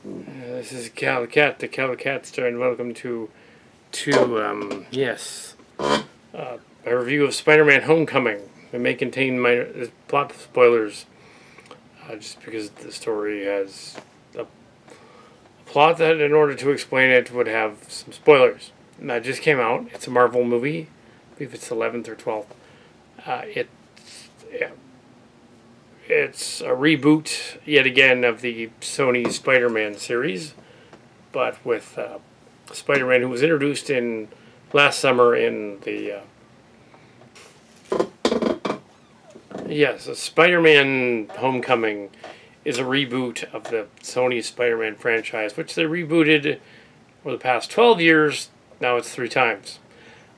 This is Kal Kat, the Kal Kat Star, and welcome to a review of Spider-Man: Homecoming. It may contain minor plot spoilers, just because the story has a plot that, in order to explain it, would have some spoilers. And that just came out. It's a Marvel movie. I believe it's 11th or 12th. It yeah, It's a reboot, yet again, of the Sony Spider-Man series, but with Spider-Man, who was introduced in last summer in the Spider-Man: Homecoming is a reboot of the Sony Spider-Man franchise, which they rebooted for the past 12 years. Now it's 3 times.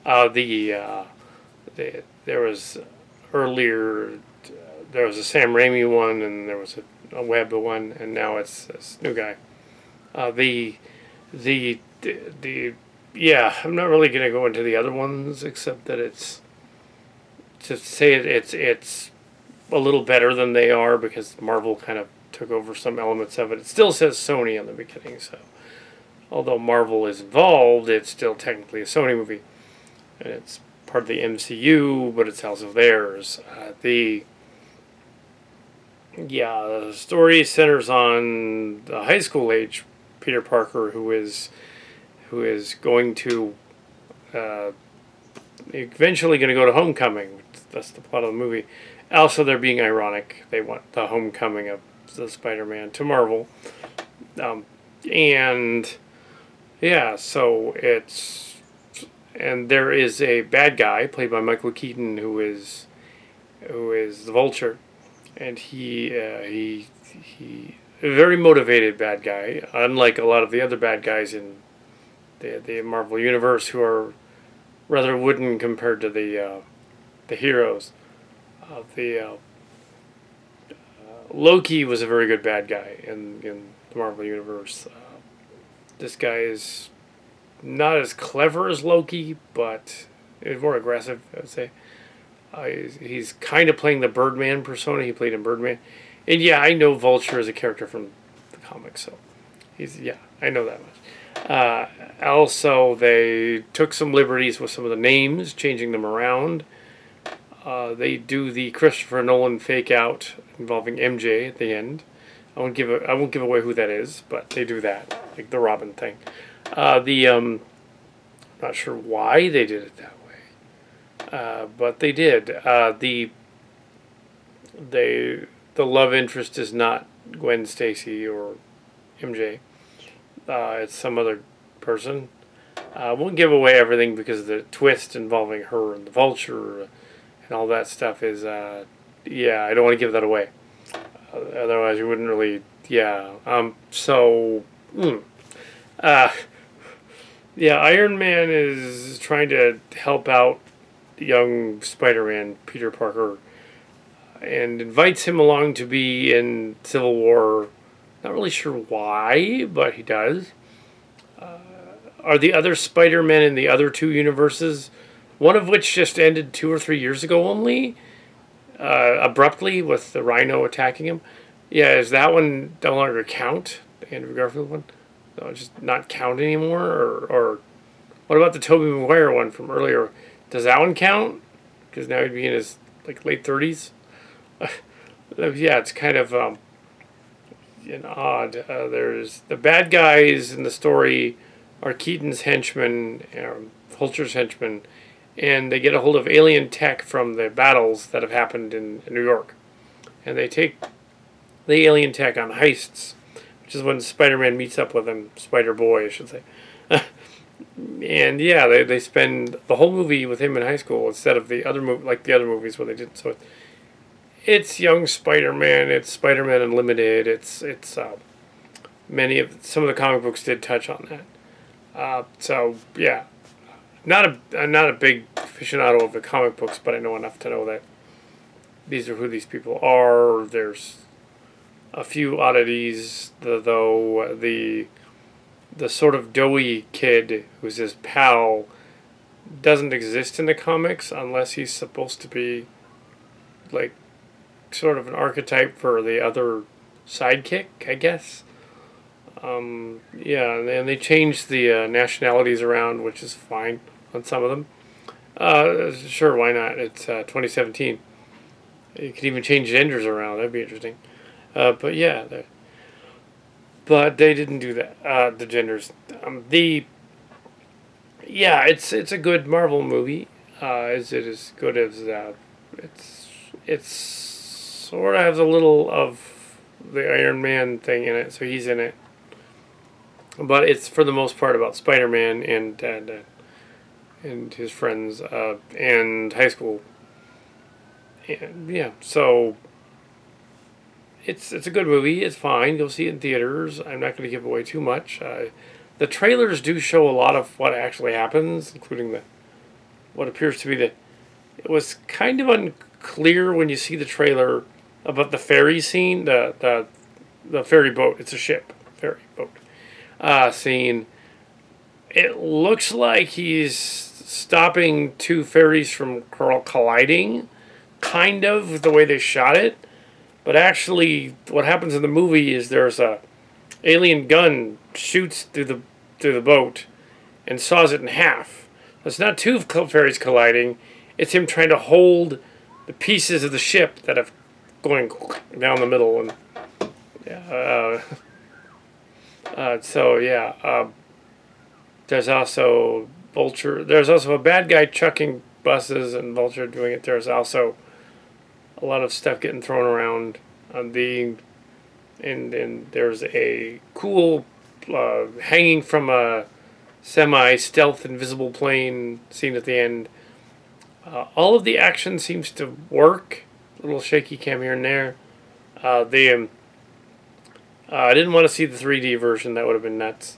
There was earlier. There was a Sam Raimi one, and there was a Webb one, and now it's this new guy. I'm not really gonna go into the other ones, except that it's it's a little better than they are, because Marvel kind of took over some elements of it. It still says Sony on the beginning, so although Marvel is involved, it's still technically a Sony movie, and it's part of the MCU, but it's also theirs. The story centers on the high school age Peter Parker, who is going to eventually going to go to Homecoming. That's the plot of the movie. Also, they're being ironic. They want the Homecoming of the Spider-Man to Marvel, and there is a bad guy played by Michael Keaton who is the Vulture. And he a very motivated bad guy, unlike a lot of the other bad guys in the Marvel universe, who are rather wooden compared to the heroes. Loki was a very good bad guy in the Marvel universe. This guy is not as clever as Loki, but is more aggressive, I would say. He's kind of playing the Birdman persona he played in Birdman. And I know Vulture is a character from the comics, so I know that much. Also, they took some liberties with some of the names, changing them around. They do the Christopher Nolan fake out involving MJ at the end. I won't give away who that is, but they do that, like the Robin thing. Not sure why they did it that way. But they did. The love interest is not Gwen Stacy or MJ. It's some other person. I won't give away everything, because the twist involving her and the Vulture and all that stuff is, I don't want to give that away. Otherwise, you wouldn't really, Iron Man is trying to help out young Spider-Man, Peter Parker, and invites him along to be in Civil War. Not really sure why, but he does. Are the other Spider-Men in the other 2 universes, one of which just ended 2 or 3 years ago only, abruptly, with the Rhino attacking him? Is that one no longer count? The Andrew Garfield one? No, just not count anymore? Or what about the Tobey Maguire one from earlier? Does that one count? Because now he'd be in his late 30s. It's kind of odd. There's the bad guys in the story are Keaton's henchmen, Vulture's henchmen, and they get a hold of alien tech from the battles that have happened in New York, and they take the alien tech on heists, which is when Spider-Man meets up with him, Spider-Boy, I should say. And they spend the whole movie with him in high school instead of the other movies where they did. So it's young Spider-Man. It's Spider-Man Unlimited. It's some of the comic books did touch on that. I'm not a big aficionado of the comic books, but I know enough to know that these are who these people are. There's a few oddities, though. The sort of doughy kid who's his pal doesn't exist in the comics, unless he's supposed to be sort of an archetype for the other sidekick, I guess. Yeah, and they changed the nationalities around, which is fine on some of them. Sure, why not? It's 2017. You could even change genders around. That'd be interesting. But yeah, but they didn't do that. The genders. The Yeah, it's a good Marvel movie. Is it as good as it's sort of has a little of the Iron Man thing in it, so he's in it. But it's for the most part about Spider-Man and his friends and high school. And yeah, so it's a good movie. It's fine. You'll see it in theaters. I'm not going to give away too much. The trailers do show a lot of what actually happens, including what appears to be the. It was kind of unclear when you see the trailer about the ferry scene, the ferry boat. It's a ship, ferry boat scene. It looks like he's stopping two ferries from colliding, kind of the way they shot it. But actually, what happens in the movie is there's a alien gun shoots through the boat and saws it in half. It's not two ferries colliding. It's him trying to hold the pieces of the ship that have going down the middle. And yeah, so yeah, there's also Vulture. There's also a bad guy chucking buses and Vulture doing it. There's also a lot of stuff getting thrown around on and there's a cool hanging from a semi-stealth invisible plane scene at the end. All of the action seems to work. A little shaky cam here and there. I didn't want to see the 3D version. That would have been nuts.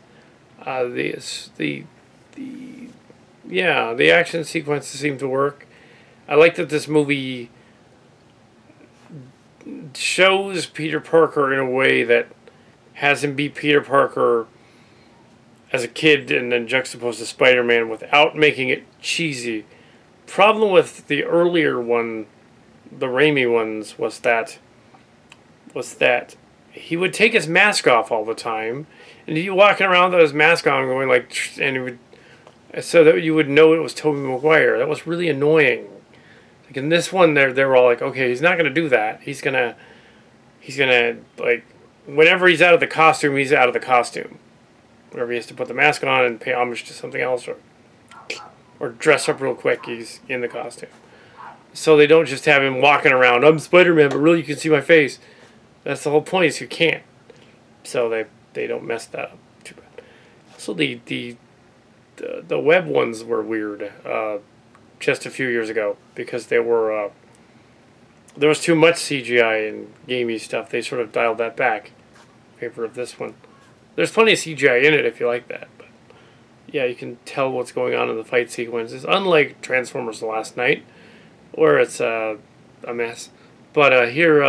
The action sequences seem to work. I like that this movie shows Peter Parker in a way that has him be Peter Parker as a kid and then juxtaposed to Spider-Man without making it cheesy. Problem with the earlier one, the Raimi ones, was that he would take his mask off all the time, and he'd be walking around with his mask on, going like, and he would, so that you would know it was Tobey Maguire. That was really annoying. Like in this one, they were all like, okay, he's not gonna do that. He's gonna like, whenever he's out of the costume, he's out of the costume. Whenever he has to put the mask on and pay homage to something else, or dress up real quick, he's in the costume. So they don't just have him walking around, I'm Spider-Man, but really you can see my face. That's the whole point, is you can't. So they don't mess that up too bad. Also, the web ones were weird just a few years ago because there was too much CGI and gamey stuff. They sort of dialed that back in favor of this one. There's plenty of CGI in it if you like that, but yeah, you can tell what's going on in the fight sequences. Unlike Transformers: The Last Night, where it's a mess. But here,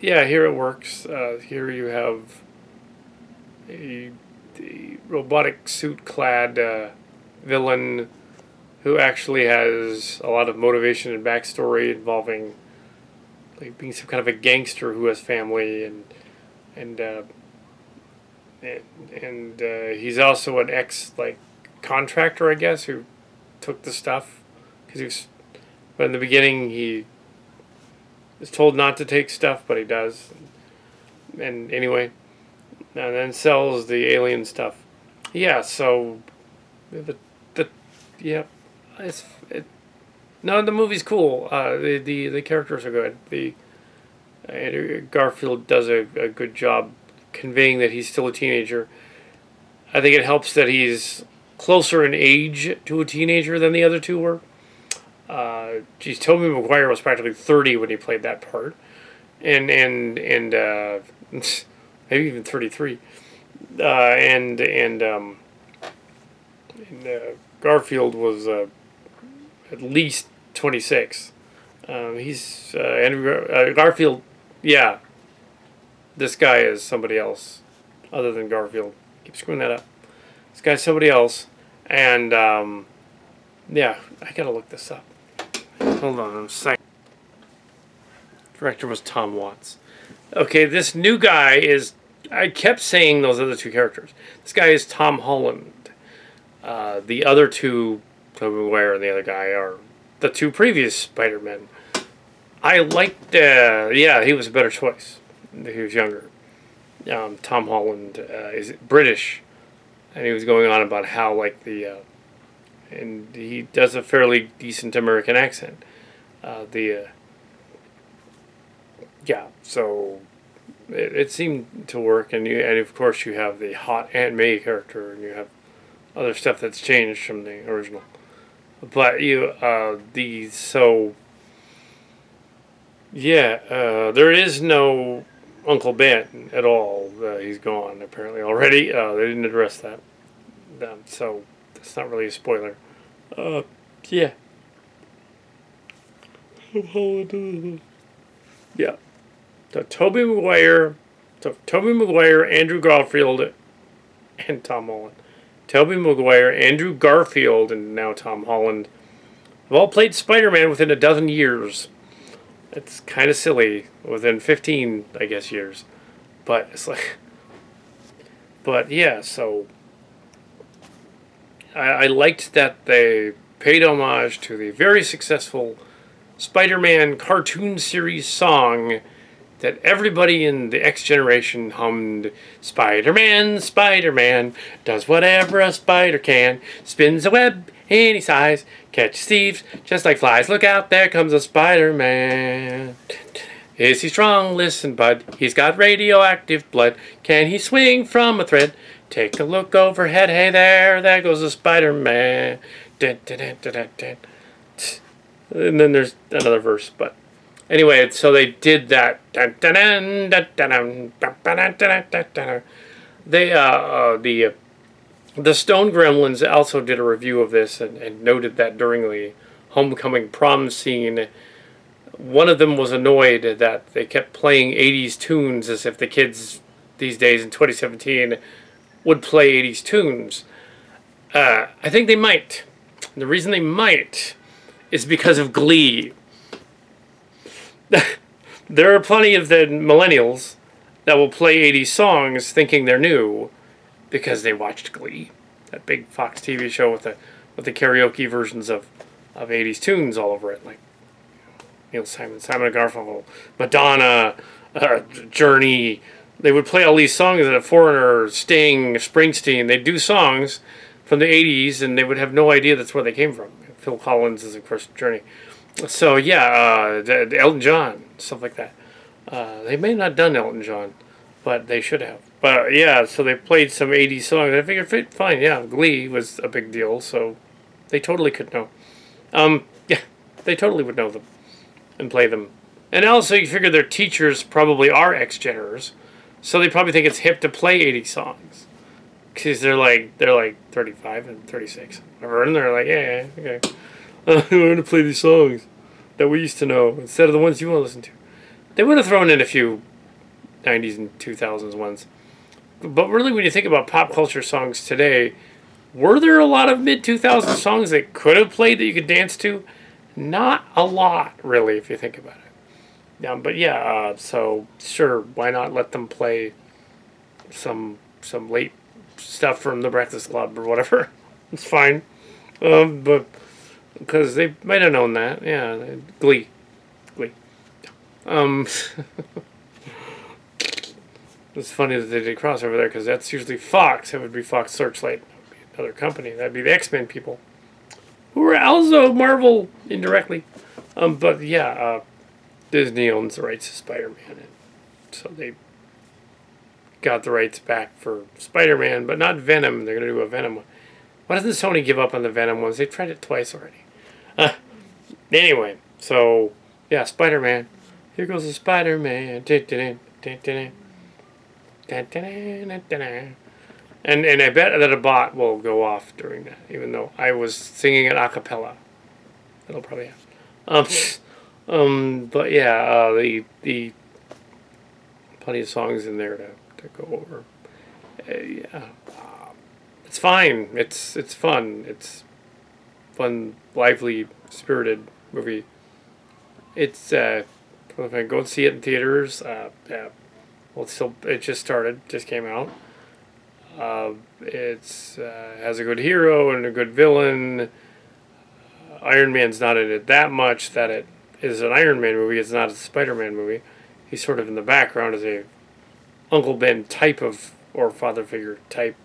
yeah, here it works. Here you have a robotic suit-clad villain who actually has a lot of motivation and backstory involving like being some kind of a gangster who has family and he's also an contractor, I guess, who took the stuff because but in the beginning he is told not to take stuff, but he does, and anyway, and then sells the alien stuff. Yeah, so no, the movie's cool. The characters are good. Garfield does a good job conveying that he's still a teenager. I think it helps that he's closer in age to a teenager than the other two were. Tobey Maguire was practically 30 when he played that part, and maybe even 33. Garfield was at least 26. Garfield, yeah. This guy is somebody else, other than Garfield. Keep screwing that up. This guy's somebody else, and yeah, I gotta look this up. Hold on a second. Director was Tom Watts. Okay, this new guy is... I kept saying those other two characters. This guy is Tom Holland. The other two, Tobey Maguire and the other guy, are the two previous Spider-Men. I liked... yeah, he was a better choice. He was younger. Tom Holland is British. And he was going on about how, like, the... and he does a fairly decent American accent. Yeah, so... It seemed to work, and of course you have the hot Aunt May character, and you have other stuff that's changed from the original. But there is no Uncle Ben at all. He's gone apparently already. They didn't address that, so that's not really a spoiler. Yeah. Yeah. So Tobey Maguire, Andrew Garfield, and Tom Holland. Tobey Maguire, Andrew Garfield, and now Tom Holland have all played Spider-Man within a dozen years. It's kind of silly. Within 15, I guess, years. But it's like... But yeah, so... I liked that they paid homage to the very successful Spider-Man cartoon series song that everybody in the X generation hummed. Spider-Man, Spider-Man, does whatever a spider can, spins a web any size, catches thieves just like flies. Look out, there comes a Spider-Man. Is he strong? Listen, bud, he's got radioactive blood. Can he swing from a thread? Take a look overhead. Hey there goes the Spider-Man. Dun, dun, dun, dun, dun, dun. And then there's another verse, but anyway, so they did that. They the Stone Gremlins also did a review of this and noted that during the homecoming prom scene, one of them was annoyed that they kept playing 80s tunes as if the kids these days in 2017 would play 80s tunes. I think they might. The reason they might is because of Glee. There are plenty of the millennials that will play 80s songs thinking they're new because they watched Glee, that big Fox TV show with the karaoke versions of 80s tunes all over it, like Neil Simon, Simon & Garfunkel, Madonna, Journey. They would play all these songs that Foreigner, Sting, Springsteen. They'd do songs from the 80s and they would have no idea that's where they came from. Phil Collins is, of course, Journey. So, yeah, Elton John, stuff like that. They may not have done Elton John, but they should have. But, yeah, so they played some 80s songs. I figured, fine, yeah, Glee was a big deal, so they totally could know. Yeah, they totally would know them and play them. And also, you figure their teachers probably are X-Geners, so they probably think it's hip to play 80s songs. Because they're like 35 and 36. And they're like, yeah, okay. I want to play these songs that we used to know instead of the ones you want to listen to. They would have thrown in a few 90s and 2000s ones. But really, when you think about pop culture songs today, were there a lot of mid-2000s songs that could have played that you could dance to? Not a lot, really, if you think about it. But yeah, so sure, why not let them play some late stuff from the Breakfast Club or whatever? It's fine. But because they might have known that. Yeah, Glee. It's funny that they did crossover there because that's usually Fox. It would be Fox Searchlight. That would be another company. That'd be the X-Men people, who are also Marvel indirectly. But yeah, Disney owns the rights to Spider-Man, and so they got the rights back for Spider-Man, but not Venom. They're going to do a Venom one. Why doesn't Sony give up on the Venom ones? They've tried it twice already. Anyway, so, yeah, Spider-Man. Here goes the Spider-Man. And I bet that a bot will go off during that, even though I was singing it a cappella. That'll probably happen. But yeah, the plenty of songs in there to go over. Yeah. It's fine. It's fun. It's fun, lively, spirited movie. It's If I go see it in theaters, yeah. Well, it just started, just came out. It's has a good hero and a good villain. Iron Man's not in it that much that it is an Iron Man movie. It's not a Spider-Man movie. He's sort of in the background as a Uncle Ben type of, or father figure type.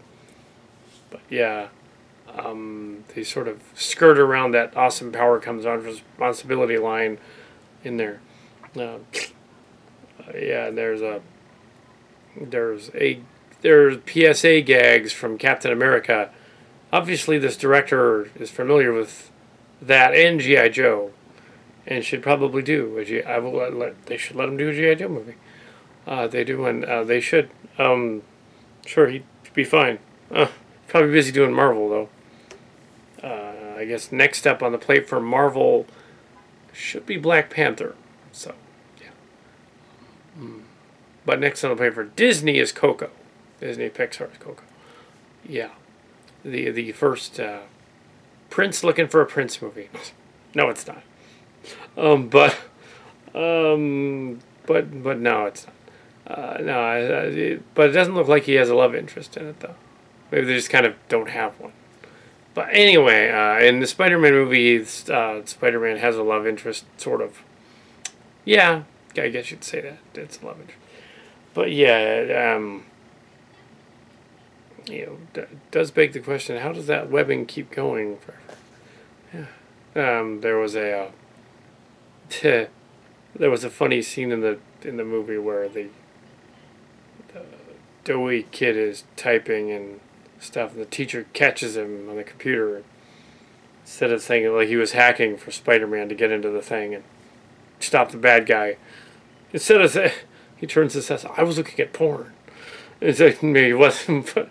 But yeah, they sort of skirt around that awesome power comes on responsibility line in there. Yeah, there's PSA gags from Captain America. Obviously, this director is familiar with that and G.I. Joe, and should probably do they should let him do a G.I. Joe movie. They do, and they should. Sure, he'd be fine. Probably busy doing Marvel though. I guess next up on the plate for Marvel should be Black Panther. So, yeah. But next on the plate for Disney is Coco. Disney Pixar's Coco. Yeah. The first Prince looking for a Prince movie. No, it's not. But no, it's not. No, but it doesn't look like he has a love interest in it though. Maybe they just kind of don't have one. But anyway, in the Spider-Man movie, Spider-Man has a love interest, sort of. Yeah, I guess you'd say that. It's a love interest. But yeah, does beg the question, how does that webbing keep going forever? Yeah. There was a funny scene in the movie where the doughy kid is typing and stuff, and the teacher catches him on the computer instead of saying like he was hacking for Spider-Man to get into the thing and stop the bad guy. Instead of saying, he turns and says, "I was looking at porn." It's like, maybe he wasn't, but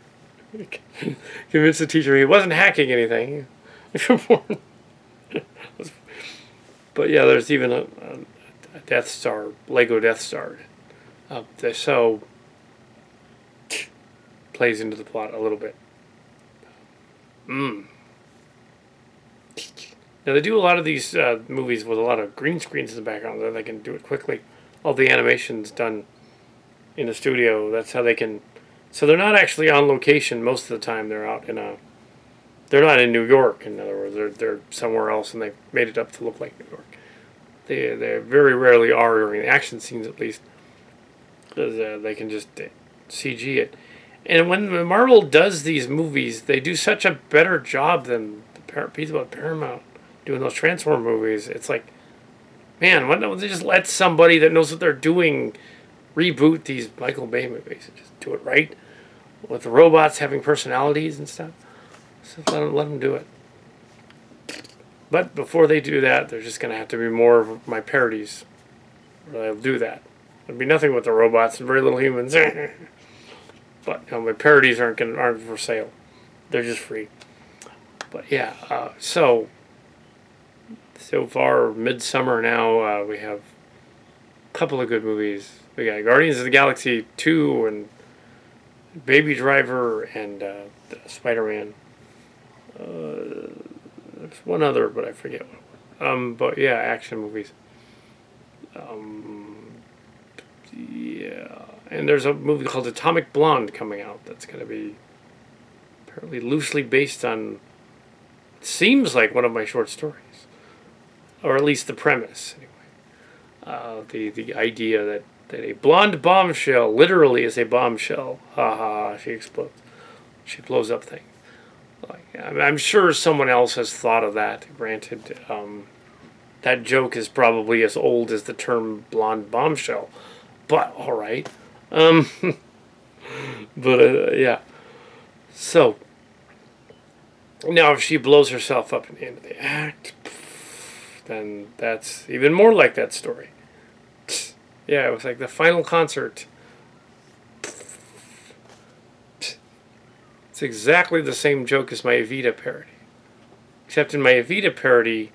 convince the teacher he wasn't hacking anything for porn. But yeah, there's even a Death Star, Lego Death Star. So plays into the plot a little bit. Now they do a lot of these movies with a lot of green screens in the background, so they can do it quickly. All the animation's done in the studio. That's how they can. So they're not actually on location most of the time. They're out in a. They're not in New York. In other words, they're somewhere else, and they've made it up to look like New York. They very rarely are during the action scenes, at least, because they can just CG it. And when Marvel does these movies, they do such a better job than the people at Paramount doing those Transform movies. It's like, man, why don't they just let somebody that knows what they're doing reboot these Michael Bay movies and just do it right with the robots having personalities and stuff? So let them do it. But before they do that, there's just going to have to be more of my parodies where they'll do that. There'll be nothing with the robots and very little humans. But my parodies aren't for sale. They're just free. But yeah, so far, midsummer now, we have a couple of good movies. We got Guardians of the Galaxy 2 and Baby Driver and Spider-Man. There's one other, but I forget what. But yeah, action movies. Yeah. And there's a movie called Atomic Blonde coming out that's going to be apparently loosely based on, seems like one of my short stories. Or at least the premise, anyway. The idea that a blonde bombshell literally is a bombshell. Ha ha, she explodes. She blows up things. I'm sure someone else has thought of that. Granted, that joke is probably as old as the term blonde bombshell. But, alright. Yeah. So, now if she blows herself up at the end of the act, then that's even more like that story. Yeah, it was like the final concert. It's exactly the same joke as my Evita parody. Except in my Evita parody,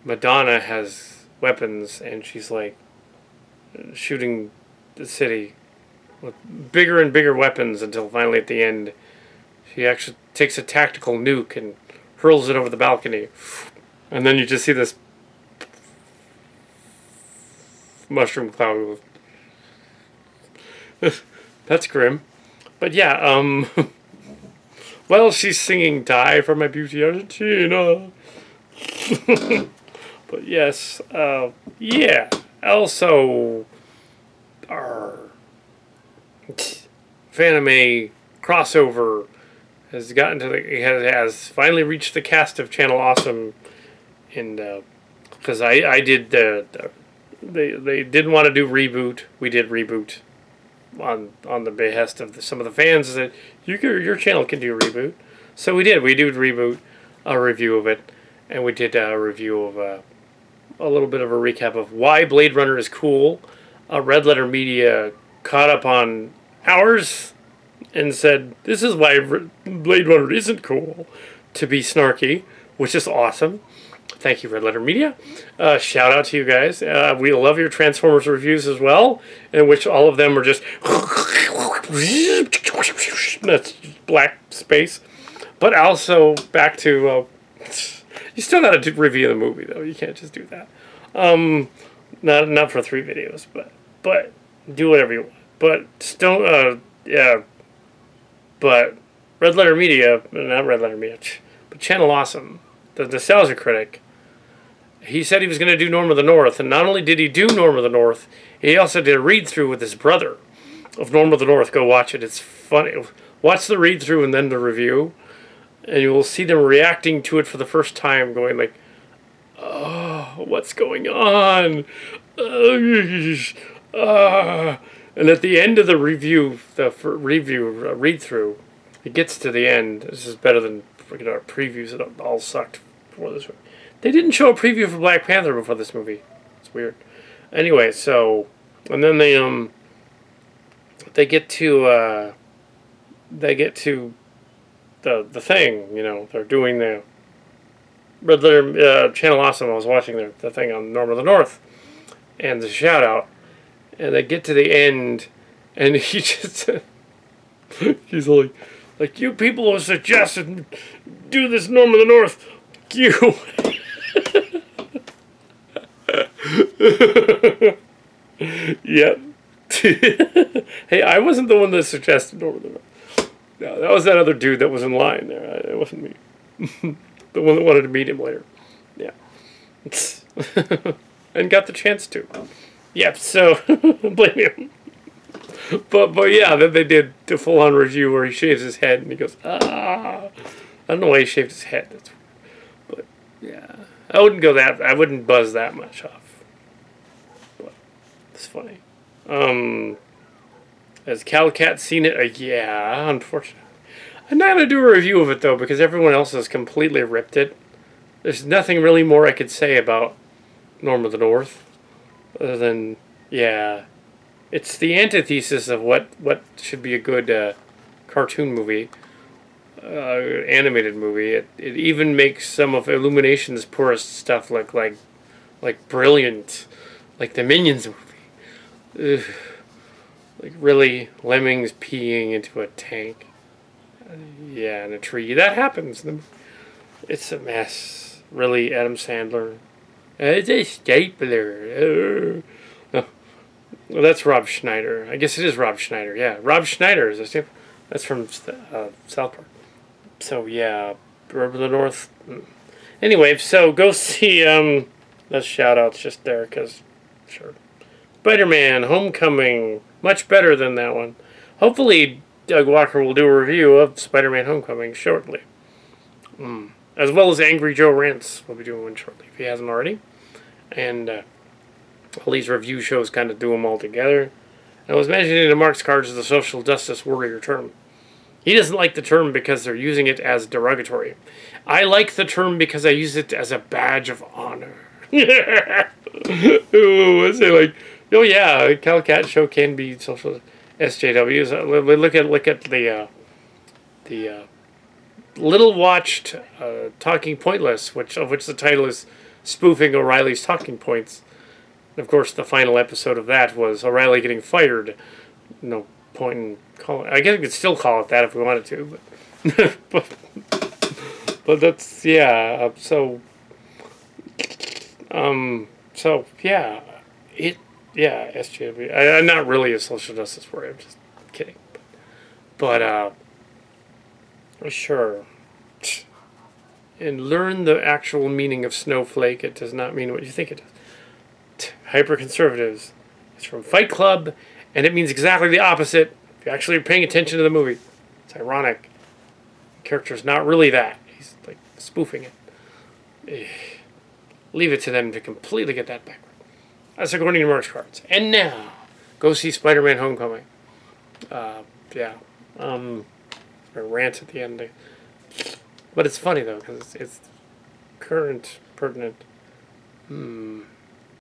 Madonna has weapons and she's like shooting the city with bigger and bigger weapons until finally at the end she actually takes a tactical nuke and hurls it over the balcony. And then you just see this mushroom cloud. That's grim. But yeah, well, she's singing "Die for My Beauty Argentina." But yes, yeah. Also, our Fanime crossover has gotten to has finally reached the cast of Channel Awesome, and because I did they didn't want to do reboot, we did reboot on the behest of some of the fans that your channel can do reboot, so we did reboot, a review of it, and we did a review of a little bit of a recap of why Blade Runner is cool. Red Letter Media caught up on ours and said, this is why Blade Runner isn't cool, to be snarky, which is awesome. Thank you, Red Letter Media. Shout out to you guys. We love your Transformers reviews as well, in which all of them are just that's black space. But also, back to... you still got to review the movie, though. You can't just do that. Not for 3 videos, but do whatever you want. But still, yeah. But Red Letter Media, not Red Letter Media, but Channel Awesome, the nostalgia critic, he said he was going to do Norm of the North, and not only did he do Norm of the North, he also did a read-through with his brother of Norm of the North. Go watch it. It's funny. Watch the read-through and then the review, and you will see them reacting to it for the first time, going like, oh, what's going on? And at the end of the review, read-through, it gets to the end. This is better than our previews that all sucked before this one. They didn't show a preview for Black Panther before this movie. It's weird. Anyway, so, and then they get to the thing, you know, they're doing the Red Letter Channel Awesome. I was watching the thing on Norm of the North, and the shout out, and they get to the end, and he just he's like you people who suggested do this Norm of the North, you. Yep. Hey, I wasn't the one that suggested Norm of the North. No, that was that other dude that was in line there. It wasn't me. The one that wanted to meet him later. Yeah. And got the chance to. Yeah, so blame him. But yeah, then they did the full-on review where he shaves his head and he goes, ah. I don't know why he shaved his head. But yeah, I wouldn't buzz that much off. But it's funny. Has Kal Kat seen it? Yeah, unfortunately. I'm not going to do a review of it, though, because everyone else has completely ripped it. There's nothing really more I could say about Norm of the North, other than, yeah, it's the antithesis of what should be a good cartoon movie, animated movie. It even makes some of Illumination's poorest stuff look like brilliant, like the Minions movie. Ugh. Like, really, lemmings peeing into a tank. Yeah, in a tree. That happens. It's a mess. Really, Adam Sandler. It's a stapler. No. Well, that's Rob Schneider. I guess it is Rob Schneider. Yeah, Rob Schneider is a stapler. That's from South Park. So, yeah, Rob of the North. Anyway, so go see, those shout-outs just there, because, sure. Spider-Man Homecoming. Much better than that one. Hopefully, Doug Walker will do a review of Spider-Man Homecoming shortly. As well as Angry Joe Rants will be doing one shortly, if he hasn't already. And all these review shows kind of do them all together. I was mentioning to Mark's cards the social justice warrior term. He doesn't like the term because they're using it as derogatory. I like the term because I use it as a badge of honor. Ooh, I say like, oh yeah, Kal Kat show can be social SJWs. Look at the little watched Talking Pointless, of which the title is spoofing O'Reilly's Talking Points. And of course, the final episode of that was O'Reilly getting fired. No point in calling. I guess we could still call it that if we wanted to, but but that's So yeah, Yeah, SJW. I'm not really a social justice warrior. I'm just kidding. But sure. And learn the actual meaning of snowflake. It does not mean what you think it does. Hyper-conservatives. It's from Fight Club, and it means exactly the opposite if you actually are paying attention to the movie. It's ironic. The character's not really that. He's like spoofing it. Leave it to them to completely get that backward. That's according to Mark's cards. And now, go see Spider-Man Homecoming. Yeah. I rant at the end. But it's funny, though, because it's current, pertinent.